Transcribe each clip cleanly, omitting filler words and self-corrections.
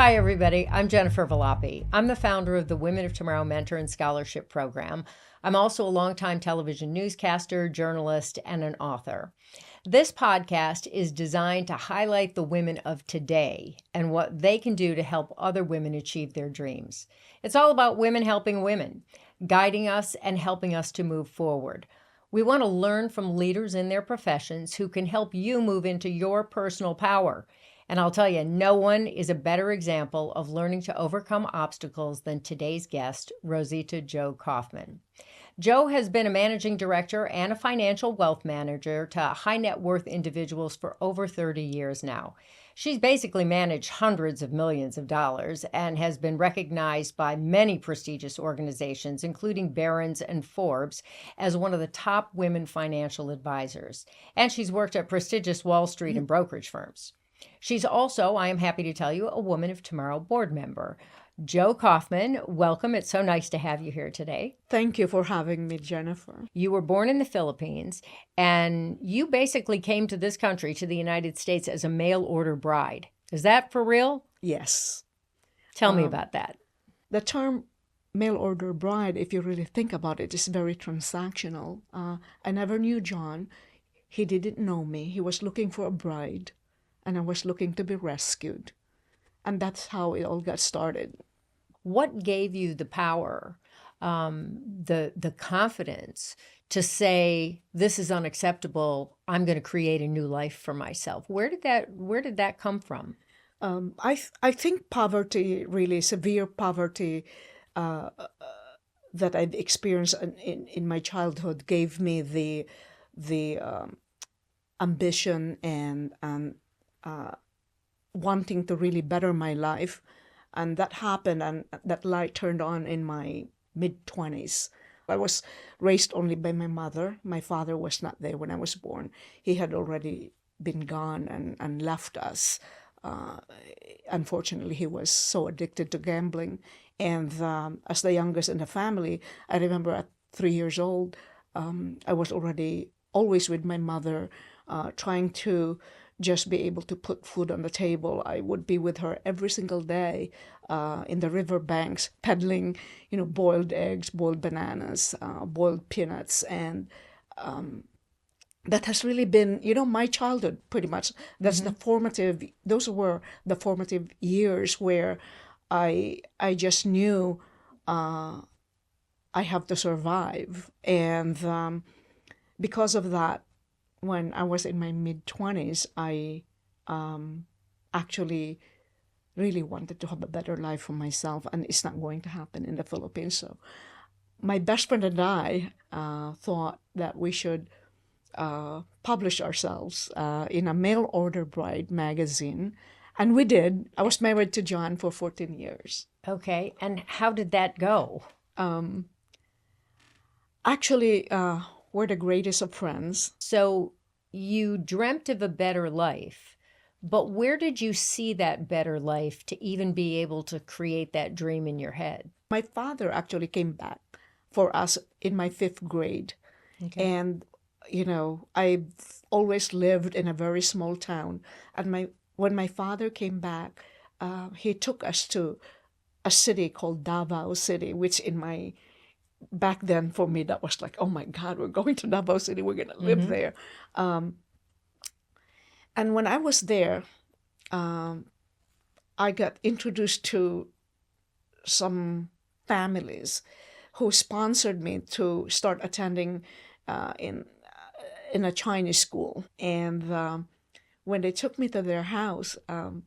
Hi, everybody. I'm Jennifer Valoppi. I'm the founder of the Women of Tomorrow Mentor and Scholarship Program. I'm also a longtime television newscaster, journalist, and an author. This podcast is designed to highlight the women of today and what they can do to help other women achieve their dreams. It's all about women helping women, guiding us and helping us to move forward. We want to learn from leaders in their professions who can help you move into your personal power. And I'll tell you, no one is a better example of learning to overcome obstacles than today's guest, Rosita Jo Kaufman. Jo has been a managing director and a financial wealth manager to high net worth individuals for over 30 years now. She's basically managed hundreds of millions of dollars and has been recognized by many prestigious organizations, including Barron's and Forbes, as one of the top women financial advisors. And she's worked at prestigious Wall Street and brokerage firms. She's also, I am happy to tell you, a Woman of Tomorrow board member. Jo Kaufman, welcome. It's so nice to have you here today. Thank you for having me, Jennifer. You were born in the Philippines, and you basically came to this country, to the United States, as a mail order bride. Is that for real? Yes. Tell me about that. The term mail order bride, if you really think about it, is very transactional. I never knew John. He didn't know me. He was looking for a bride, and I was looking to be rescued. And that's how it all got started. What gave you the power, the confidence to say, this is unacceptable, I'm going to create a new life for myself? Where did that come from? I think poverty, really severe poverty that I'd experienced in my childhood gave me the ambition and wanting to really better my life. And that happened, and that light turned on in my mid-20s. I was raised only by my mother. My father was not there when I was born. He had already been gone and left us. Unfortunately, he was so addicted to gambling. And as the youngest in the family, I remember at 3 years old, I was already always with my mother, trying to just be able to put food on the table. I would be with her every single day in the river banks, peddling, boiled eggs, boiled bananas, boiled peanuts. And that has really been, my childhood, pretty much. Those were the formative years where I just knew I have to survive. And because of that, when I was in my mid-20s, I actually really wanted to have a better life for myself, and it's not going to happen in the Philippines. So my best friend and I thought that we should publish ourselves in a mail order bride magazine, and we did. I was married to John for 14 years. Okay, and how did that go? Actually, we're the greatest of friends. So you dreamt of a better life, but where did you see that better life to even be able to create that dream in your head? My father actually came back for us in my 5th grade. Okay. And, I've always lived in a very small town. And when my father came back, he took us to a city called Davao City, which back then, for me, that was like, oh my God, we're going to Davao City. We're going to live there. And when I was there, I got introduced to some families who sponsored me to start attending in a Chinese school. And when they took me to their house, and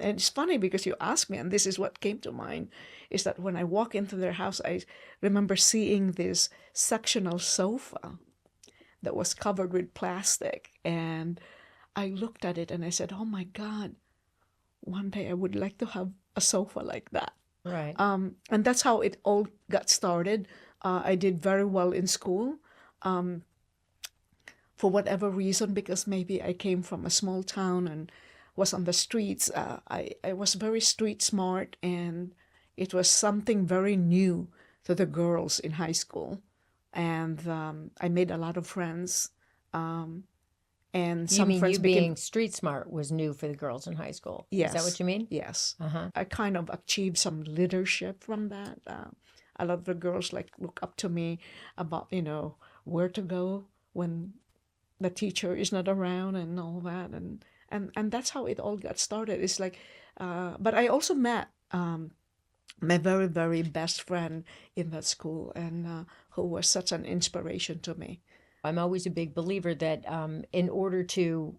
it's funny because you asked me, and this is what came to mind, is that when I walk into their house, I remember seeing this sectional sofa that was covered with plastic. And I looked at it and I said, oh my God, one day I would like to have a sofa like that. Right. And that's how it all got started. I did very well in school. For whatever reason, because maybe I came from a small town and was on the streets, I was very street smart, and it was something very new to the girls in high school. And I made a lot of friends. And You some mean friends you became being street smart was new for the girls in high school? yes, Is that what you mean? yes. Uh-huh. I kind of achieved some leadership from that. A lot of the girls like look up to me about where to go when the teacher is not around and all that, and that's how it all got started. It's like, but I also met my very very best friend in that school, and who was such an inspiration to me. I'm always a big believer that in order to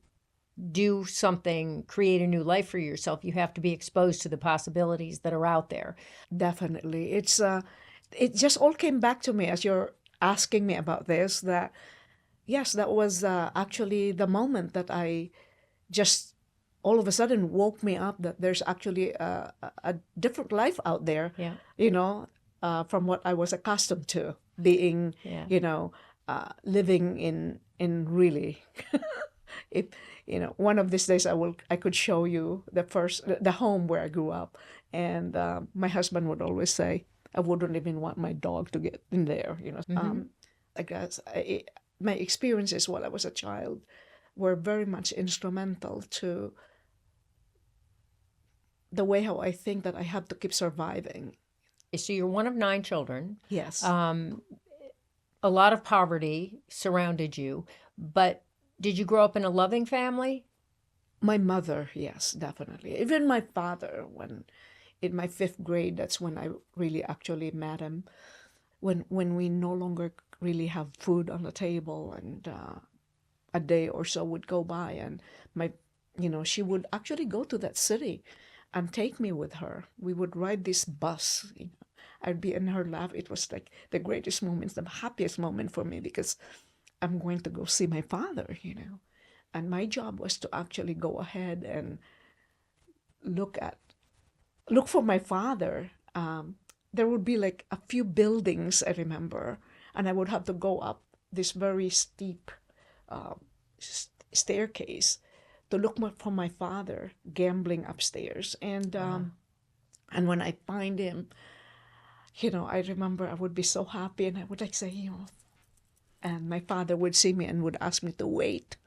do something, create a new life for yourself, you have to be exposed to the possibilities that are out there. Definitely, it just all came back to me as you're asking me about this. That yes, that was actually the moment that I just all of a sudden woke me up that there's actually a different life out there, Yeah. from what I was accustomed to being, Yeah. living in really. If one of these days I could show you the home where I grew up, and my husband would always say I wouldn't even want my dog to get in there. I guess my experiences while I was a child were very much instrumental to the way how I think that I have to keep surviving. So you're one of 9 children. Yes. A lot of poverty surrounded you, but did you grow up in a loving family? My mother, yes, definitely. Even my father, when in my 5th grade, that's when I really actually met him. When we no longer really have food on the table, and a day or so would go by, and she would actually go to that city and take me with her. We would ride this bus. I'd be in her lap. It was like the greatest moment, the happiest moment for me, because I'm going to go see my father, And my job was to actually go ahead and look for my father. There would be like a few buildings, I remember, and I would have to go up this very steep staircase to look for my father gambling upstairs. And and when I find him, I remember I would be so happy, and I would like say, and my father would see me and would ask me to wait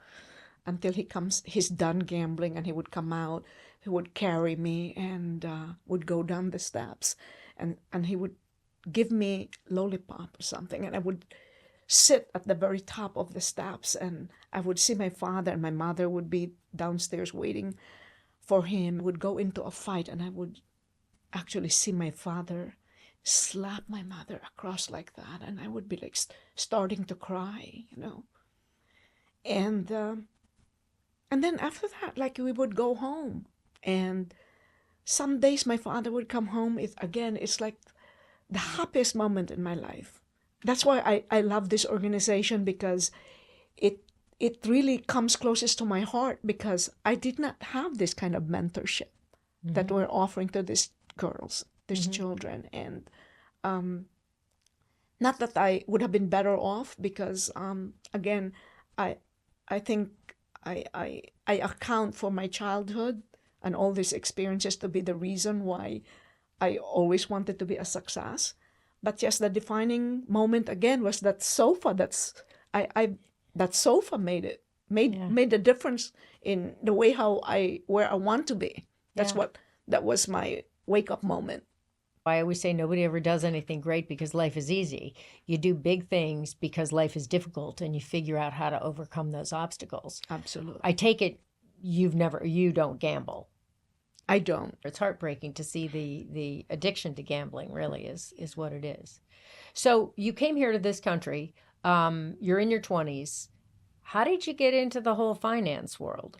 until he's done gambling, and he would come out. He would carry me and would go down the steps, and he would give me lollipop or something, and I would sit at the very top of the steps, and I would see my father, and my mother would be downstairs waiting for him. Would go into a fight, and I would actually see my father slap my mother across like that, and I would be like starting to cry, and then after that, like, we would go home, and some days my father would come home. It's like the happiest moment in my life. That's why I love this organization, because it really comes closest to my heart, because I did not have this kind of mentorship that we're offering to these girls, these children. And not that I would have been better off, because again, I think I account for my childhood and all these experiences to be the reason why I always wanted to be a success. But yes, the defining moment again was that sofa. That sofa made a difference in the way where I want to be. That was my wake up moment. I always say nobody ever does anything great because life is easy. You do big things because life is difficult, and you figure out how to overcome those obstacles. Absolutely. I take it you don't gamble. I don't. It's heartbreaking to see the addiction to gambling, really is what it is. So you came here to this country. You're in your 20s. How did you get into the whole finance world?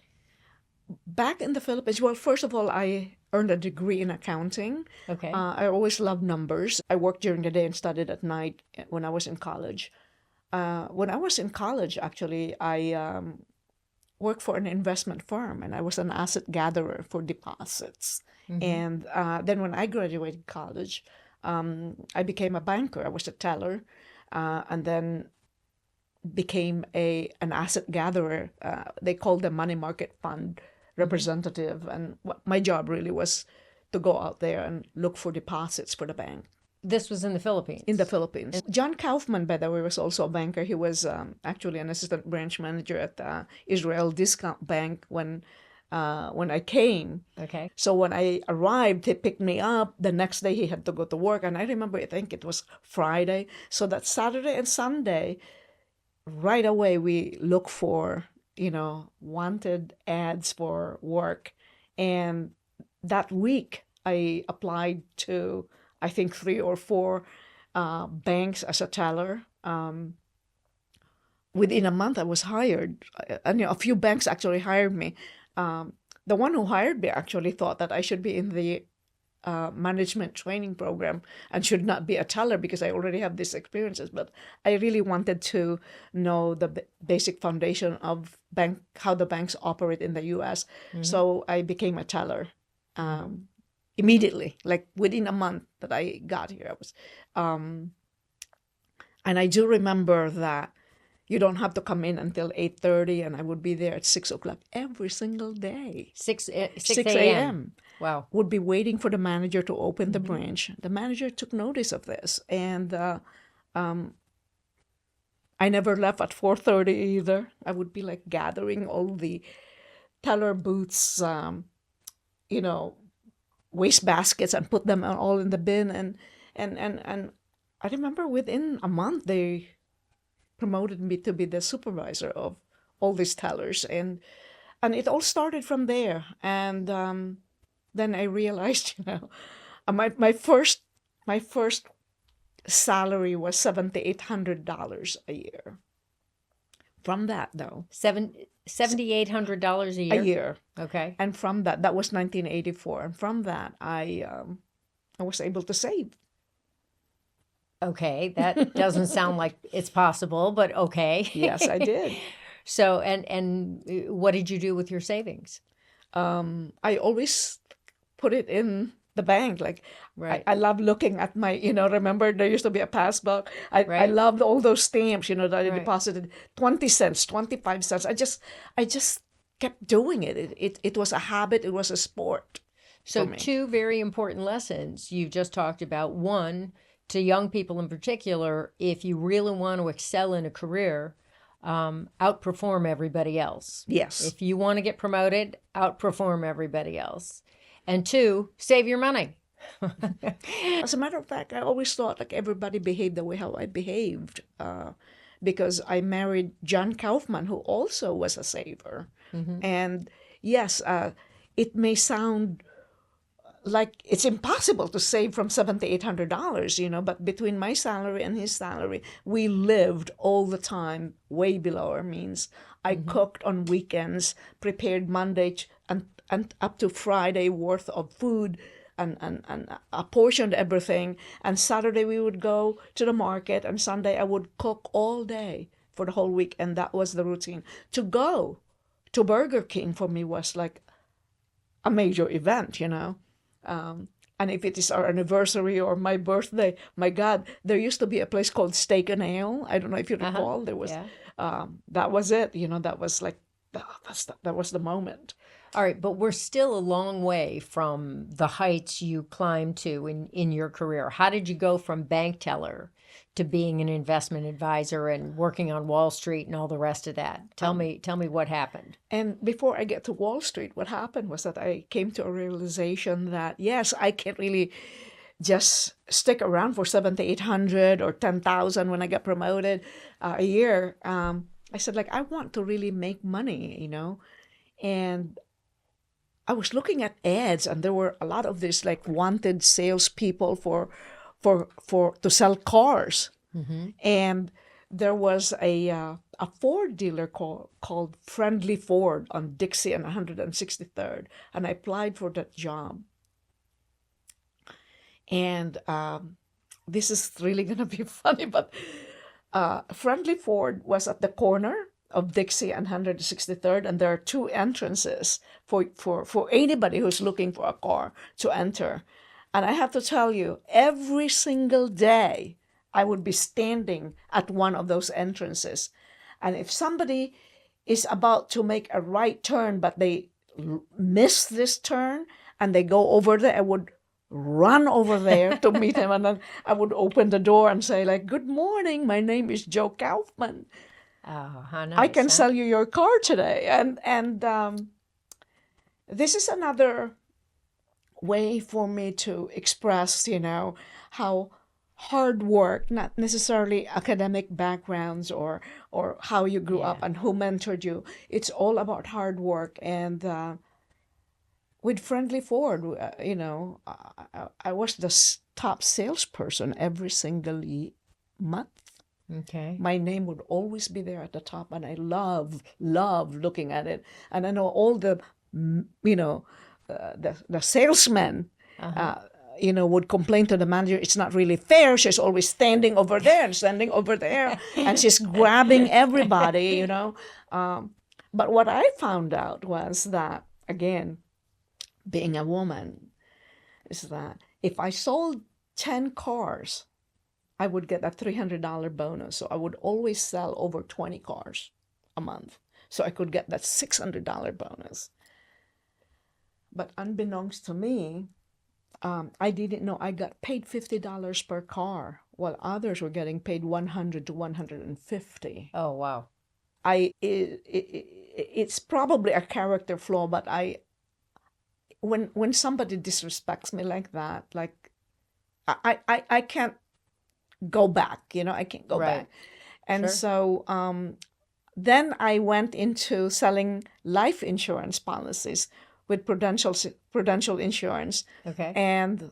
Back in the Philippines, well, first of all, I earned a degree in accounting. Okay. I always loved numbers. I worked during the day and studied at night when I was in college. When I was in college, actually, I worked for an investment firm, and I was an asset gatherer for deposits. And then when I graduated college, I became a banker. I was a teller, and then became an asset gatherer. They called them money market fund representative, and my job really was to go out there and look for deposits for the bank. This was in the Philippines. In the Philippines. John Kaufman, by the way, was also a banker. He was actually an assistant branch manager at Israel Discount Bank when I came. Okay. So when I arrived, he picked me up. The next day he had to go to work. And I remember, I think it was Friday. So that Saturday and Sunday, right away, we look for, wanted ads for work. And that week, I applied to, I think, 3 or 4 banks as a teller. Within a month, I was hired. And a few banks actually hired me. The one who hired me actually thought that I should be in the management training program and should not be a teller because I already have these experiences. But I really wanted to know the basic foundation of how the banks operate in the U.S. Mm-hmm. So I became a teller immediately, like within a month that I got here. I was, and I do remember that you don't have to come in until 8:30, and I would be there at 6 o'clock every single day. 6 a.m. Wow. Would be waiting for the manager to open the branch. The manager took notice of this, and I never left at 4:30 either. I would be like gathering all the teller booths, waste baskets, and put them all in the bin. And I remember within a month they promoted me to be the supervisor of all these tellers, and it all started from there. And then I realized, my first salary was $7,800 a year. From that, though, $7,800 a year. A year. Okay. And from that was 1984. And from that, I was able to save. Okay, that doesn't sound like it's possible, but okay. Yes, I did. So, and what did you do with your savings? I always put it in the bank. Like, right. I love looking at my, remember there used to be a passbook. I loved all those stamps, that I deposited 20 cents, 25 cents. I just kept doing it. It was a habit. It was a sport. So 2 very important lessons you've just talked about. One, to young people in particular, if you really want to excel in a career, outperform everybody else. Yes. If you want to get promoted, outperform everybody else. And 2, save your money. As a matter of fact, I always thought like everybody behaved the way how I behaved, because I married John Kaufman, who also was a saver. Mm-hmm. And yes, it may sound like it's impossible to save from $7,800, but between my salary and his salary, we lived all the time way below our means. I cooked on weekends, prepared Monday and up to Friday worth of food, and apportioned everything. And Saturday we would go to the market, and Sunday I would cook all day for the whole week, and that was the routine. To go to Burger King for me was like a major event, and if it is our anniversary or my birthday, my God, there used to be a place called Steak and Ale. I don't know if you recall. There was, that was it. That was like, that was the moment. All right, but we're still a long way from the heights you climbed to in your career. How did you go from bank teller to being an investment advisor and working on Wall Street and all the rest of that? Tell me what happened. And before I get to Wall Street, what happened was that I came to a realization that, yes, I can't really just stick around for $7,800 or $10,000 when I got promoted a year. I said, like, I want to really make money, and I was looking at ads, and there were a lot of these like wanted salespeople to sell cars. Mm-hmm. And there was a Ford dealer called Friendly Ford on Dixie and 163rd, and I applied for that job. And this is really gonna be funny, but Friendly Ford was at the corner of Dixie and 163rd, and there are 2 entrances for anybody who's looking for a car to enter. And I have to tell you, every single day, I would be standing at one of those entrances. And if somebody is about to make a right turn, but they miss this turn and they go over there, I would run over there to meet him. And then I would open the door and say, like, "Good morning, my name is Jo Kaufman. Oh, how nice. I can huh? sell you your car today." And this is another way for me to express, how hard work, not necessarily academic backgrounds or how you grew up Yeah. and who mentored you. It's all about hard work. And with Friendly Ford, I was the top salesperson every single month. Okay. My name would always be there at the top, and I love looking at it. And I know all the, the salesmen, would complain to the manager, "It's not really fair. She's always standing over there and standing over there, and she's grabbing everybody." But what I found out was that, again, being a woman, is that if I sold 10 cars, I would get a $300 bonus. So I would always sell over 20 cars a month. So I could get that $600 bonus. But unbeknownst to me, I didn't know I got paid $50 per car, while others were getting paid $100 to $150. Oh, wow. It's probably a character flaw, but when somebody disrespects me like that, like I can't go back, I can't go Right. back. And Sure. so then I went into selling life insurance policies with Prudential Insurance. Okay. And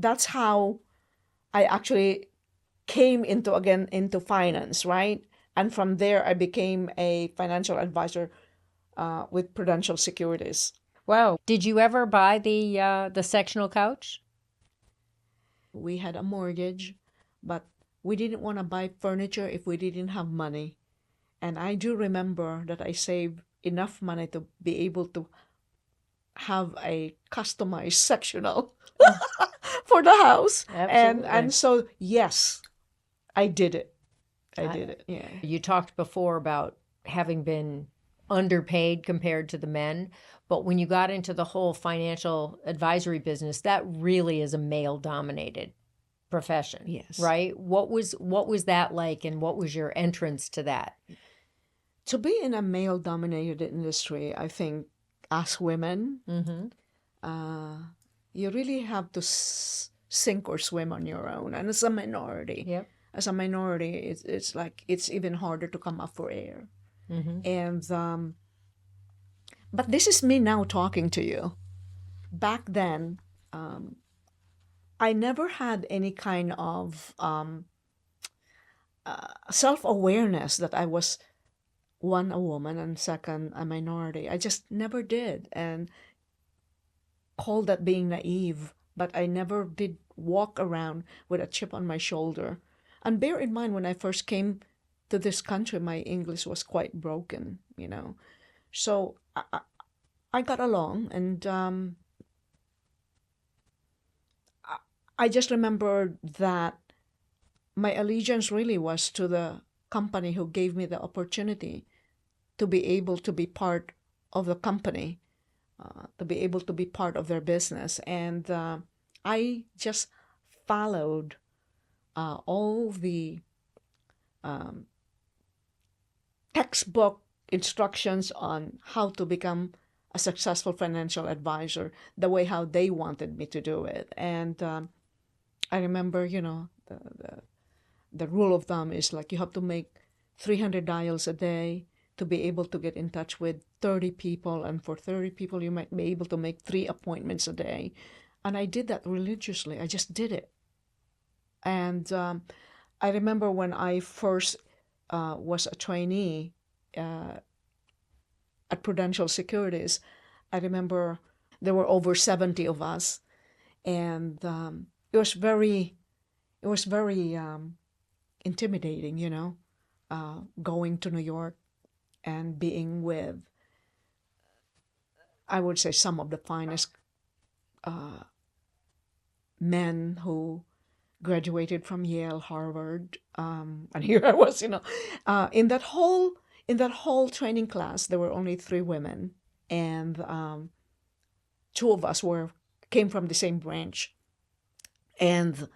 that's how I actually came into finance, right? And from there, I became a financial advisor with Prudential Securities. Wow. Did you ever buy the sectional couch? We had a mortgage, but we didn't want to buy furniture if we didn't have money. And I do remember that I saved enough money to be able to have a customized sectional for the house. Absolutely. And so, yes, I did it. I did it. Yeah. You talked before about having been underpaid compared to the men, but when you got into the whole financial advisory business, that really is a male-dominated profession. Yes. Right? What was that like, and what was your entrance to that? To be in a male-dominated industry, I think, as women, you really have to sink or swim on your own. And as a minority, Yep. it's like it's even harder to come up for air. And but this is me now talking to you. Back then, I never had any kind of self-awareness that I was, one, a woman, and second, a minority. I just never did, and called that being naive. But I never did walk around with a chip on my shoulder. And bear in mind, when I first came to this country, my English was quite broken, So I got along, and I just remember that my allegiance really was to the company who gave me the opportunity to be able to be part of the company, to be able to be part of their business. And I just followed all the textbook instructions on how to become a successful financial advisor, the way how they wanted me to do it. And I remember, the rule of thumb is like you have to make 300 dials a day to be able to get in touch with 30 people. And for 30 people, you might be able to make 3 appointments a day. And I did that religiously. I just did it. And I remember when I first was a trainee at Prudential Securities, I remember there were over 70 of us. And it was very intimidating, going to New York and being with, I would say, some of the finest men who graduated from Yale, Harvard, and here I was, in that whole training class, there were only 3 women, and 2 of us came from the same branch And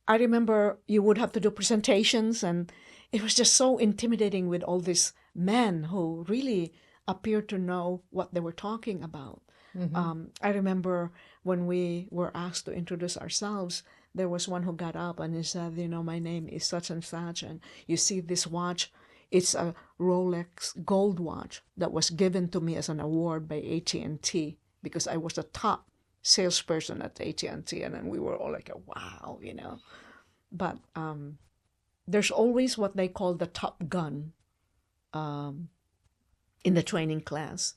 I remember you would have to do presentations, and it was just so intimidating with all these men who really appeared to know what they were talking about. I remember when we were asked to introduce ourselves, there was one who got up and he said, my name is such and such, and you see this watch, it's a Rolex gold watch that was given to me as an award by AT&T because I was the top salesperson at AT&T, and then we were all like, wow, But there's always what they call the top gun in the training class.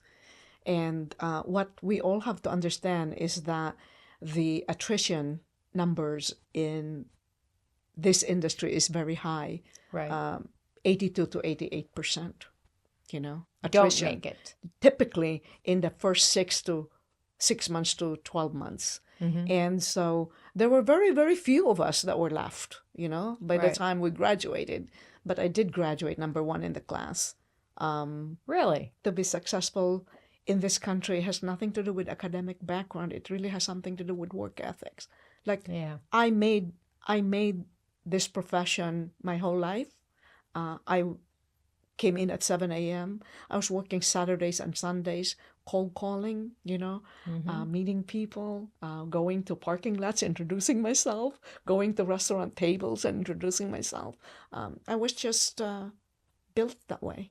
And what we all have to understand is that the attrition numbers in this industry is very high. Right. 82 to 88%, attrition. Don't make it. Typically in the first 6 months to 12 months. And so there were very, very few of us that were left, by the time we graduated. But I did graduate number one in the class. Really? To be successful in this country has nothing to do with academic background. It really has something to do with work ethics. Like, I made this profession my whole life. I came in at 7 a.m. I was working Saturdays and Sundays, cold calling, meeting people, going to parking lots, introducing myself, going to restaurant tables and introducing myself. I was just built that way.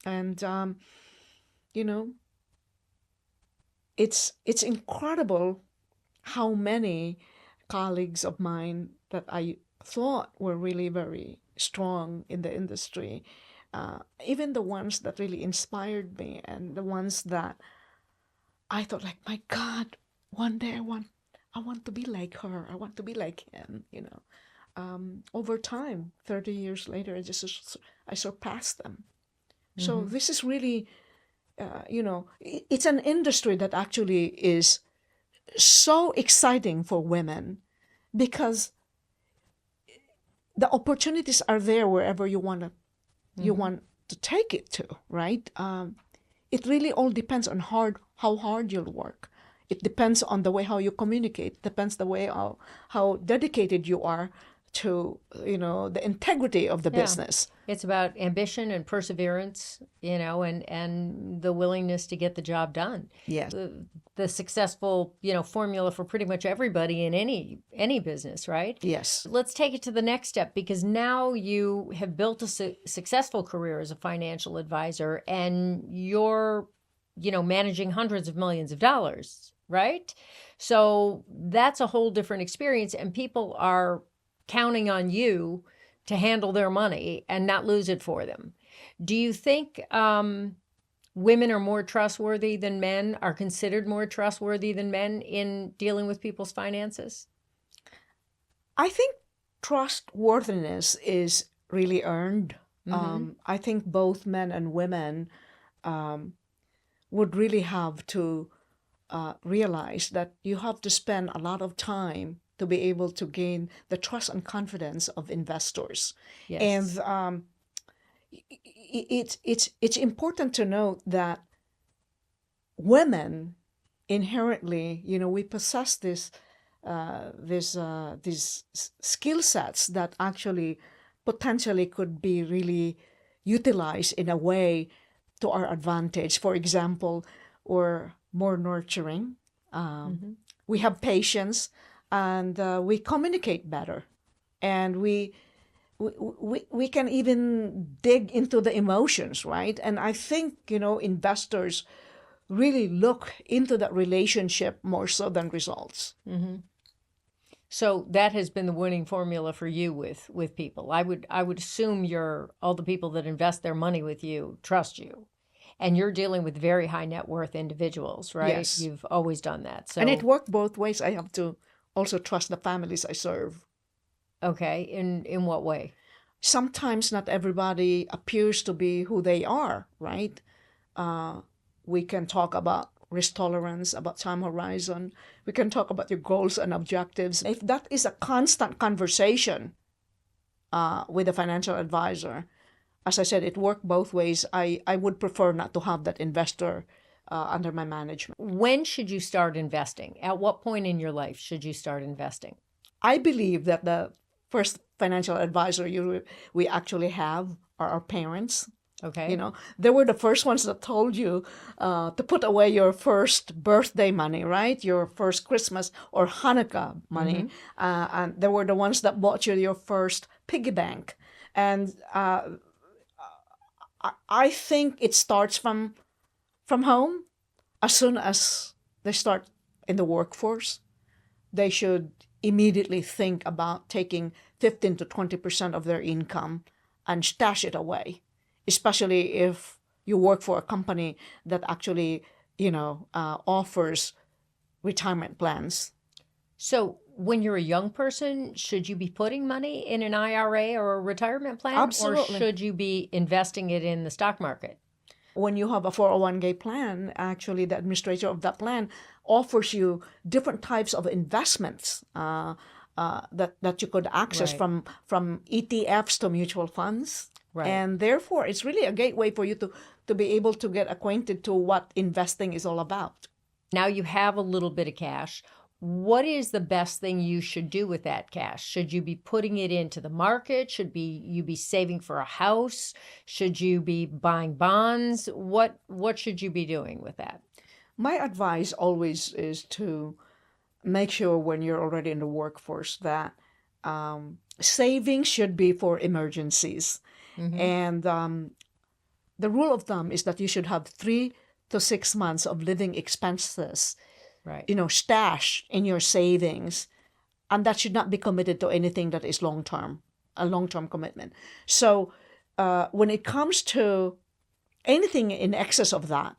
And, it's incredible how many colleagues of mine that I thought were really very strong in the industry, even the ones that really inspired me and the ones that I thought, like, my God, one day I want to be like her. I want to be like him, Over time, 30 years later, I surpassed them. So this is really, it's an industry that actually is so exciting for women because the opportunities are there wherever you want to take it to, right? It really all depends on how hard you'll work. It depends on the way how you communicate. It depends the way how dedicated you are to, the integrity of the business. It's about ambition and perseverance, and the willingness to get the job done. Yes. The successful, formula for pretty much everybody in any business, right? Yes. Let's take it to the next step, because now you have built a successful career as a financial advisor, and you're, managing hundreds of millions of dollars, right? So that's a whole different experience, and people are counting on you to handle their money and not lose it for them. Do you think women are more trustworthy than men, are considered more trustworthy than men in dealing with people's finances? I think trustworthiness is really earned. I think both men and women would really have to realize that you have to spend a lot of time to be able to gain the trust and confidence of investors. Yes. And it's important to note that women inherently, we possess these skill sets that actually potentially could be really utilized in a way to our advantage. For example, we're more nurturing. We have patience. And we communicate better, and we can even dig into the emotions, right? And I think investors really look into that relationship more so than results. So that has been the winning formula for you with people. I would assume all the people that invest their money with you trust you, and you're dealing with very high net worth individuals, right? Yes. You've always done that. So, and it worked both ways. I have to also trust the families I serve. Okay. In what way? Sometimes not everybody appears to be who they are, right? We can talk about risk tolerance, about time horizon. We can talk about your goals and objectives. If that is a constant conversation with a financial advisor, as I said, it worked both ways. I would prefer not to have that investor under my management. When should you start investing? At what point in your life should you start investing? I believe that the first financial advisor we actually have are our parents. Okay. They were the first ones that told you to put away your first birthday money, right? Your first Christmas or Hanukkah money. And they were the ones that bought you your first piggy bank. And I think it starts from home. As soon as they start in the workforce, they should immediately think about taking 15 to 20% of their income and stash it away, especially if you work for a company that actually, offers retirement plans. So when you're a young person, should you be putting money in an IRA or a retirement plan? Absolutely. Or should you be investing it in the stock market? When you have a 401k plan, actually the administrator of that plan offers you different types of investments that you could access Right. from ETFs to mutual funds. Right. And therefore, it's really a gateway for you to be able to get acquainted to what investing is all about. Now you have a little bit of cash. What is the best thing you should do with that cash? Should you be putting it into the market? Should you be saving for a house? Should you be buying bonds? What should you be doing with that? My advice always is to make sure when you're already in the workforce that savings should be for emergencies. And the rule of thumb is that you should have 3 to 6 months of living expenses, Right. Stash in your savings. And that should not be committed to anything that is a long-term commitment. So when it comes to anything in excess of that,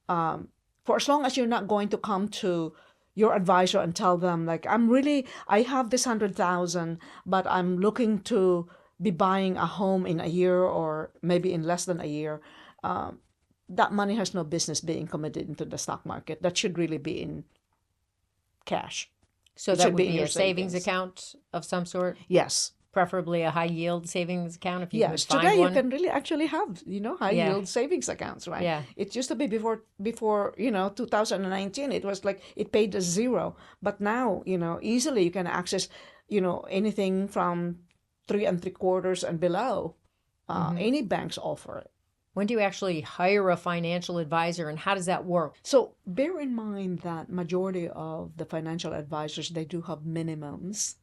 for as long as you're not going to come to your advisor and tell them, like, I have this 100,000, but I'm looking to be buying a home in a year or maybe in less than a year, that money has no business being committed into the stock market. That should really be in cash. So It that should would be be in a your savings savings. account of some sort, Yes. preferably a high yield savings account if you Yes. could find Today you one. can really actually have, high Yeah. yield savings accounts, right? Yeah. It used to be before 2019, it was like it paid a zero. But now, easily you can access, anything from 3.75% and below. Any banks offer it. When do you actually hire a financial advisor and how does that work? So bear in mind that majority of the financial advisors, they do have minimums,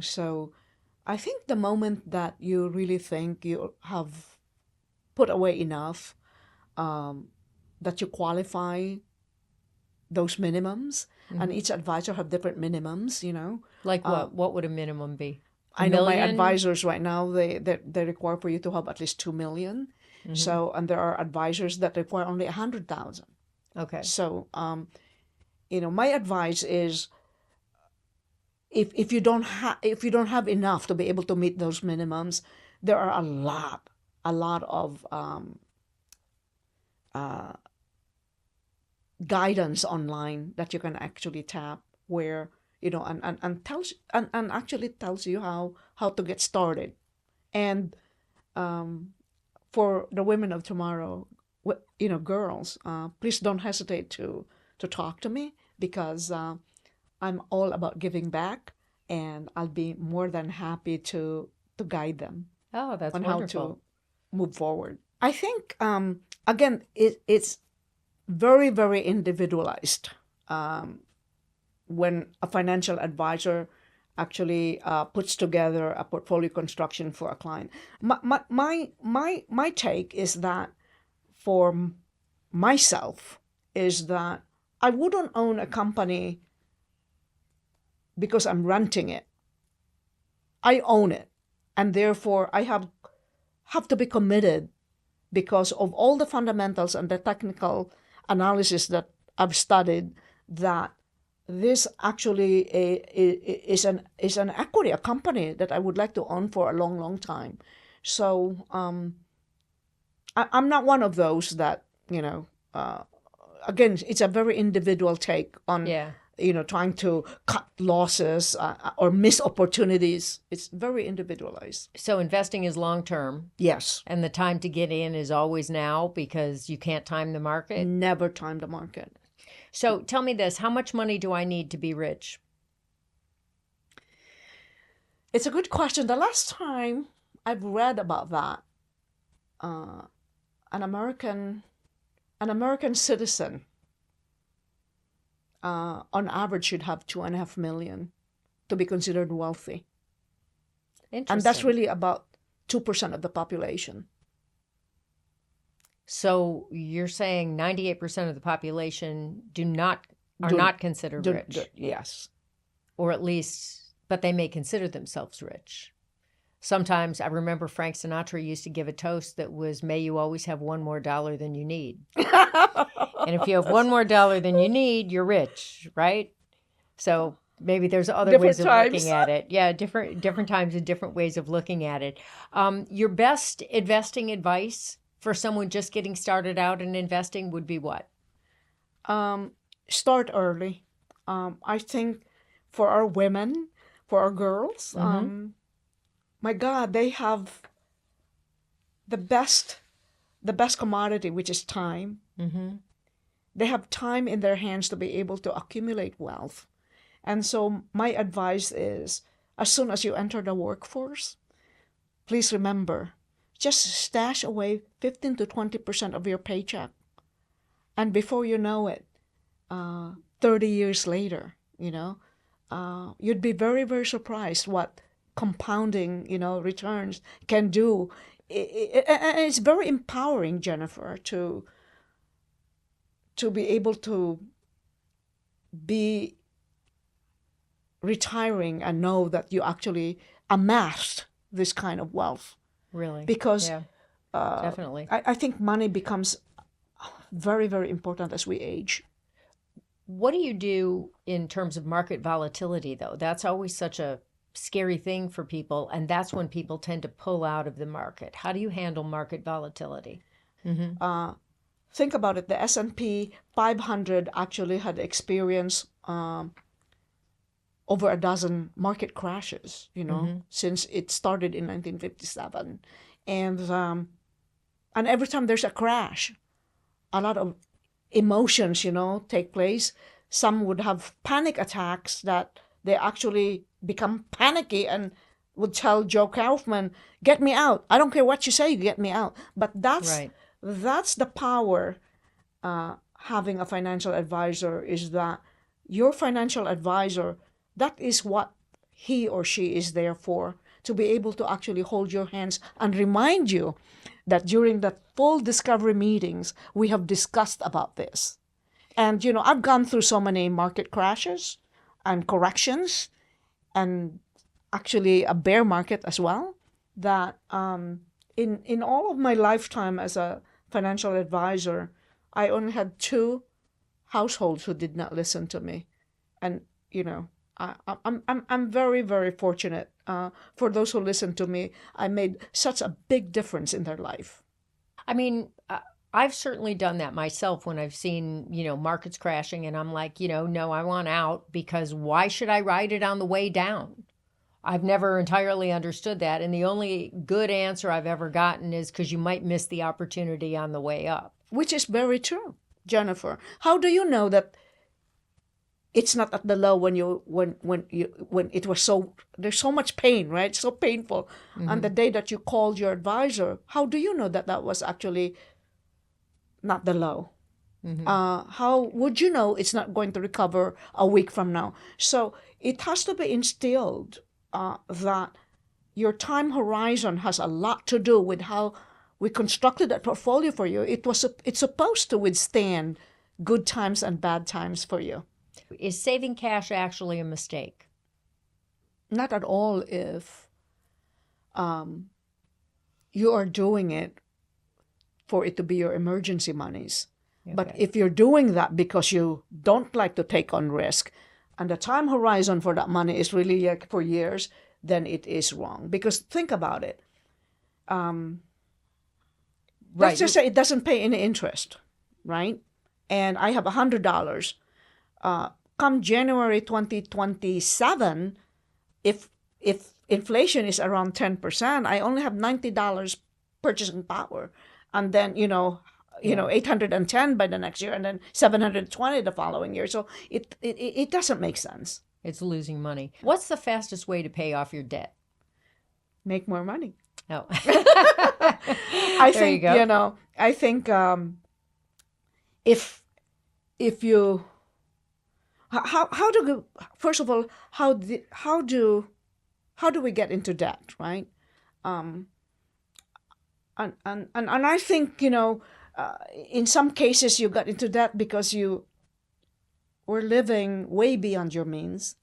so I think the moment that you really think you have put away enough, that you qualify those minimums, and each advisor have different minimums, Like what? What would a minimum be? I know my million? advisors right now, they require for you to have at least 2 million. So, and there are advisors that require only 100,000. Okay. So, my advice is if you don't have enough to be able to meet those minimums, there are a lot of guidance online that you can actually tap where and actually tells you how to get started. And for the women of tomorrow, girls, please don't hesitate to talk to me, because I'm all about giving back, and I'll be more than happy to guide them Oh, that's on wonderful. how to move forward. I think again, it's very, very individualized when a financial advisor actually puts together a portfolio construction for a client. My take is that for myself is that I wouldn't own a company because I'm renting it. I own it, and therefore I have to be committed because of all the fundamentals and the technical analysis that I've studied, that this actually is an equity, a company that I would like to own for a long, long time. So I'm not one of those that, again, it's a very individual take on, Yeah. trying to cut losses or miss opportunities. It's very individualized. So investing is long term. Yes. And the time to get in is always now because you can't time the market. Never time the market. So tell me this, how much money do I need to be rich? It's a good question. The last time I've read about that, an American citizen on average should have $2.5 million to be considered wealthy. Interesting. And that's really about 2% of the population. So you're saying 98% of the population are not considered rich. Yes. Or at least, but they may consider themselves rich. Sometimes I remember Frank Sinatra used to give a toast that was, may you always have one more dollar than you need. And if you have one more dollar than you need, you're rich, right? So maybe there's other different ways of times. looking at it. Yeah, different times and different ways of looking at it. Your best investing advice for someone just getting started out in investing would be what? Start early. I think for our women, for our girls, my God, they have the best commodity, which is time. Mm-hmm. They have time in their hands to be able to accumulate wealth. And so my advice is, as soon as you enter the workforce, please remember, just stash away 15 to 20% of your paycheck. And before you know it, 30 years later, you'd be very, very surprised what compounding, returns can do. And it's very empowering, Jennifer, to be able to be retiring and know that you actually amassed this kind of wealth. Really? Because yeah, definitely. I think money becomes very, very important as we age. What do you do in terms of market volatility, though? That's always such a scary thing for people, and that's when people tend to pull out of the market. How do you handle market volatility? Mm-hmm. Think about it. The S&P 500 actually had experienced over a dozen market crashes, since it started in 1957. And every time there's a crash, a lot of emotions, take place. Some would have panic attacks that they actually become panicky and would tell Jo Kaufman, get me out. I don't care what you say, get me out. But that's the power having a financial advisor, is that your financial advisor, that is what he or she is there for, to be able to actually hold your hands and remind you that during the full discovery meetings, we have discussed about this. And, I've gone through so many market crashes and corrections, and actually a bear market as well, that in all of my lifetime as a financial advisor, I only had 2 households who did not listen to me. And, I'm very, very fortunate. For those who listen to me, I made such a big difference in their life. I mean, I've certainly done that myself when I've seen, markets crashing, and I'm like, no, I want out, because why should I ride it on the way down? I've never entirely understood that. And the only good answer I've ever gotten is because you might miss the opportunity on the way up. Which is very true, Jennifer. How do you know that it's not at the low when it was there's so much pain, right? So painful. Mm-hmm. On the day that you called your advisor, how do you know that was actually not the low? Mm-hmm. How would you know it's not going to recover a week from now? So it has to be instilled that your time horizon has a lot to do with how we constructed that portfolio for you. It's supposed to withstand good times and bad times for you. Is saving cash actually a mistake? Not at all if you are doing it for it to be your emergency monies. Okay. But if you're doing that because you don't like to take on risk, and the time horizon for that money is really like for years, then it is wrong. Because think about it. Let's just say it doesn't pay any interest, right? And I have $100. come January 2027, if inflation is around 10%, I only have $90 purchasing power, and then 810 by the next year, and then 720 the following year. So it doesn't make sense. It's losing money. What's the fastest way to pay off your debt? Make more money. Oh, I there think you go. I think if you how do first of all how do we get into debt, right? And I think in some cases you got into debt because you were living way beyond your means.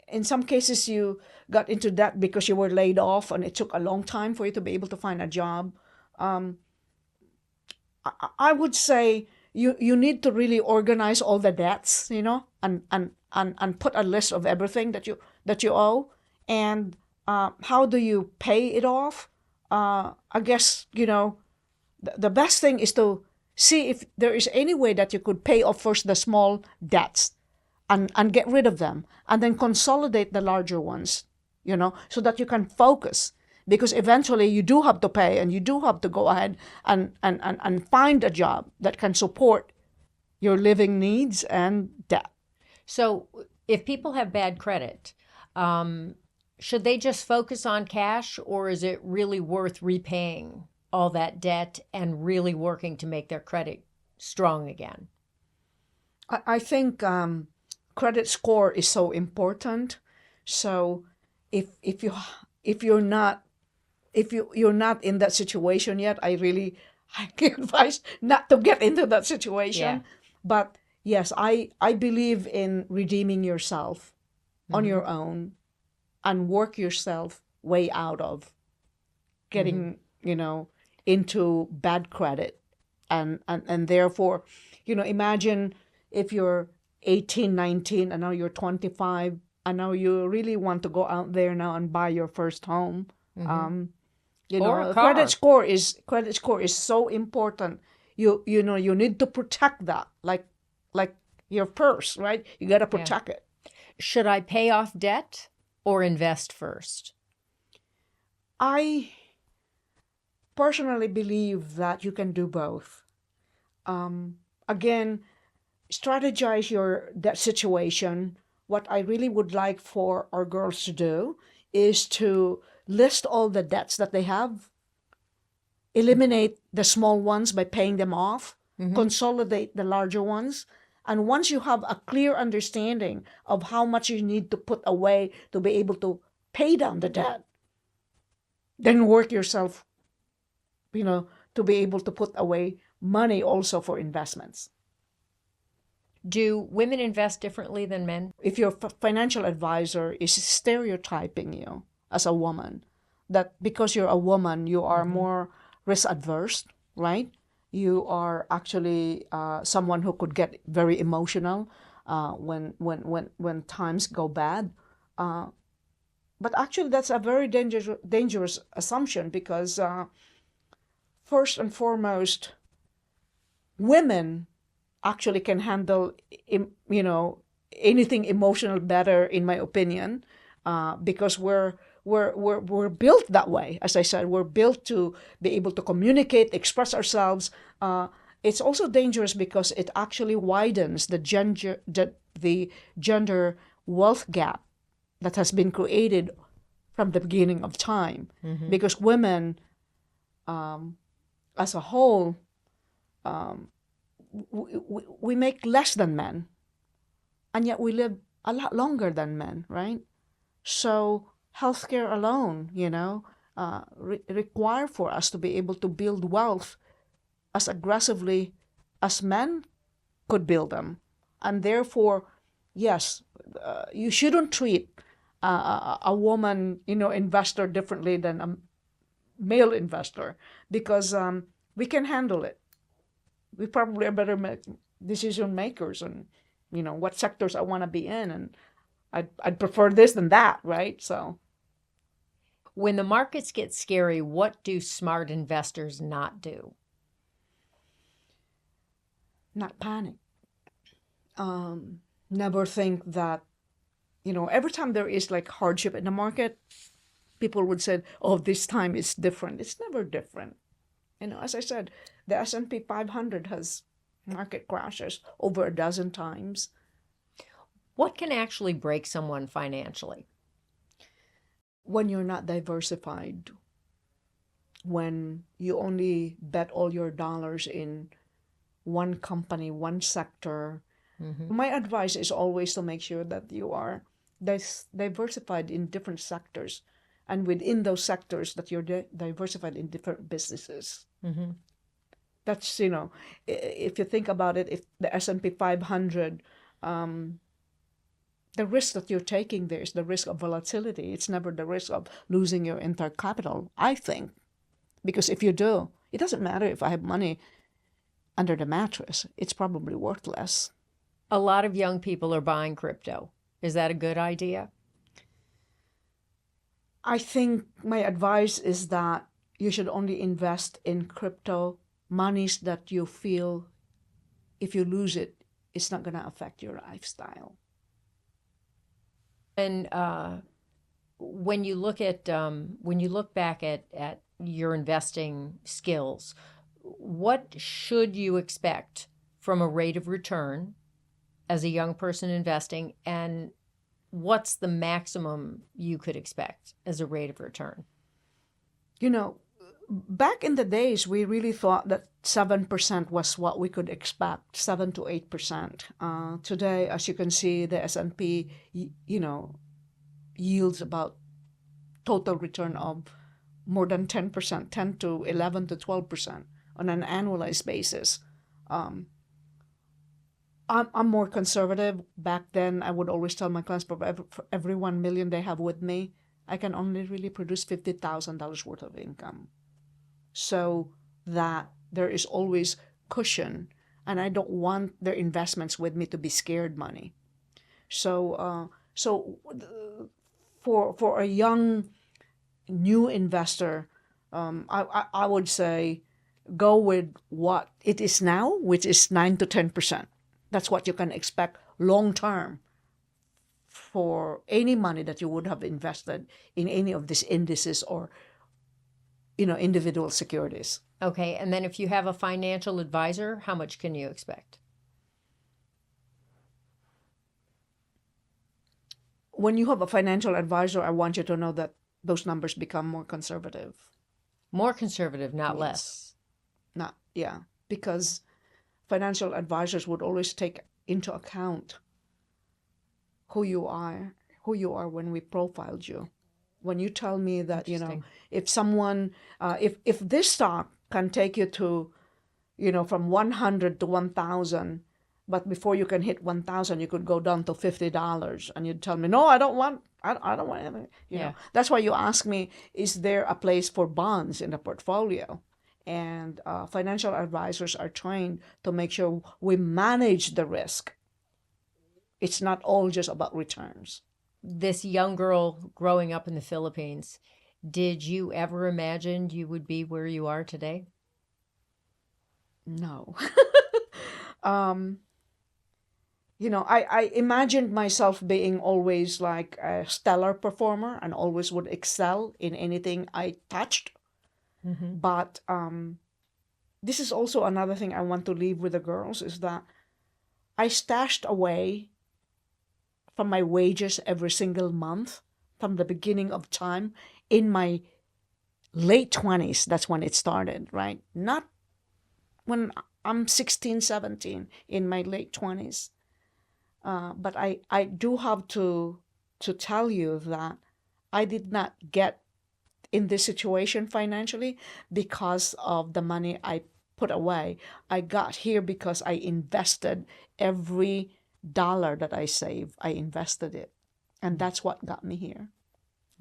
In some cases you got into debt because you were laid off and it took a long time for you to be able to find a job. I would say you need to really organize all the debts, and put a list of everything that you owe, and how do you pay it off? I guess the best thing is to see if there is any way that you could pay off first the small debts and get rid of them, and then consolidate the larger ones, so that you can focus. Because eventually you do have to pay, and you do have to go ahead and find a job that can support your living needs and debt. So if people have bad credit, should they just focus on cash, or is it really worth repaying all that debt and really working to make their credit strong again? I think credit score is so important. So if you're not in that situation yet, I can advise not to get into that situation. Yeah. But yes, I believe in redeeming yourself on your own and work yourself way out of getting, into bad credit. And therefore, imagine if you're 18, 19, and now you're 25, and now you really want to go out there now and buy your first home. Or a car. Credit score is so important. You need to protect that, like your purse, right? You got to protect it. Should I pay off debt or invest first? I personally believe that you can do both. Again, strategize your debt situation. What I really would like for our girls to do is to list all the debts that they have, eliminate the small ones by paying them off, consolidate the larger ones. And once you have a clear understanding of how much you need to put away to be able to pay down the debt, then work yourself, to be able to put away money also for investments. Do women invest differently than men? If your financial advisor is stereotyping you as a woman, that because you're a woman, you are more risk adverse, right? You are actually someone who could get very emotional when times go bad. But actually, that's a very dangerous assumption, because first and foremost, women actually can handle anything emotional better, in my opinion, because we're built that way. As I said, we're built to be able to communicate, express ourselves. It's also dangerous because it actually widens the gender wealth gap that has been created from the beginning of time. Because women, as a whole, we make less than men, and yet we live a lot longer than men, right? So healthcare alone, require for us to be able to build wealth as aggressively as men could build them. And therefore, yes, you shouldn't treat a woman, investor differently than a male investor, because we can handle it. We probably are better decision makers on, what sectors I want to be in, and I'd prefer this than that, right? So, when the markets get scary, what do smart investors not do? Not panic. never think that, every time there is like hardship in the market, people would say, oh, this time it's different. It's never different. As I said, the S&P 500 has market crashes over a dozen times. What can actually break someone financially? When you're not diversified, when you only bet all your dollars in one company, one sector. My advice is always to make sure that you are diversified in different sectors, and within those sectors that you're diversified in different businesses. That's, if you think about it, if the S&P 500, the risk that you're taking there is the risk of volatility. It's never the risk of losing your entire capital, I think. Because if you do, it doesn't matter if I have money under the mattress. It's probably worthless. A lot of young people are buying crypto. Is that a good idea? I think my advice is that you should only invest in crypto monies that you feel if you lose it, it's not going to affect your lifestyle. And when you look back at your investing skills, what should you expect from a rate of return as a young person investing, and what's the maximum you could expect as a rate of return? Back in the days, we really thought that 7% was what we could expect, 7 to 8%. Today, as you can see, the S&P, yields about total return of more than 10%, 10 to 11 to 12% on an annualized basis. I'm more conservative. Back then, I would always tell my clients, for every $1 million they have with me, I can only really produce $50,000 worth of income. So that there is always cushion, and I don't want their investments with me to be scared money. So for a young new investor, I would say go with what it is now, which is 9 to 10%. That's what you can expect long term for any money that you would have invested in any of these indices or individual securities. Okay, and then if you have a financial advisor, how much can you expect? When you have a financial advisor, I want you to know that those numbers become more conservative. More conservative, not less. Because financial advisors would always take into account who you are when we profiled you. When you tell me that, if someone, if this stock can take you to, from 100 to 1,000, but before you can hit 1,000, you could go down to $50, and you'd tell me, no, I don't want anything. That's why you ask me, is there a place for bonds in the portfolio? And financial advisors are trained to make sure we manage the risk. It's not all just about returns. This young girl growing up in the Philippines, did you ever imagine you would be where you are today? No. I imagined myself being always like a stellar performer and always would excel in anything I touched. But this is also another thing I want to leave with the girls, is that I stashed away from my wages every single month from the beginning of time in my late 20s. That's when it started, right? Not when I'm 16, 17, in my late 20s. But I do have to tell you that I did not get in this situation financially because of the money I put away. I got here because I invested every dollar that I saved. I invested it. And that's what got me here.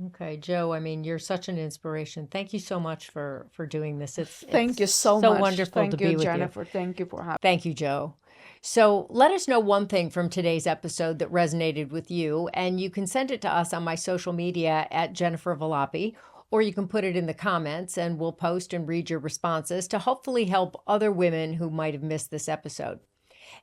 Okay, Jo, you're such an inspiration. Thank you so much for doing this. Thank you so much. So wonderful Thank to you, be with Jennifer. you. Thank you for having me. Thank you, Jo. So let us know one thing from today's episode that resonated with you, and you can send it to us on my social media at Jennifer Valoppi, or you can put it in the comments and we'll post and read your responses to hopefully help other women who might have missed this episode.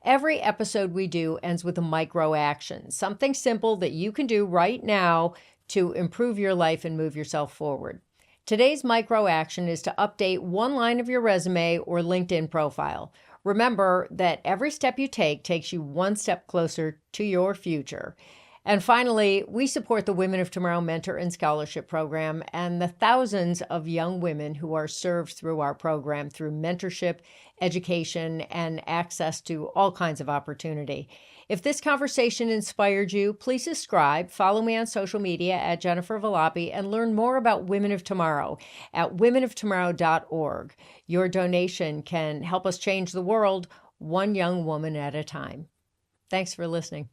Every episode we do ends with a micro action, something simple that you can do right now to improve your life and move yourself forward. Today's micro action is to update one line of your resume or LinkedIn profile. Remember that every step you take takes you one step closer to your future. And finally, we support the Women of Tomorrow Mentor and Scholarship Program and the thousands of young women who are served through our program through mentorship, education, and access to all kinds of opportunity. If this conversation inspired you, please subscribe, follow me on social media at Jennifer Valoppi, and learn more about Women of Tomorrow at womenoftomorrow.org. Your donation can help us change the world one young woman at a time. Thanks for listening.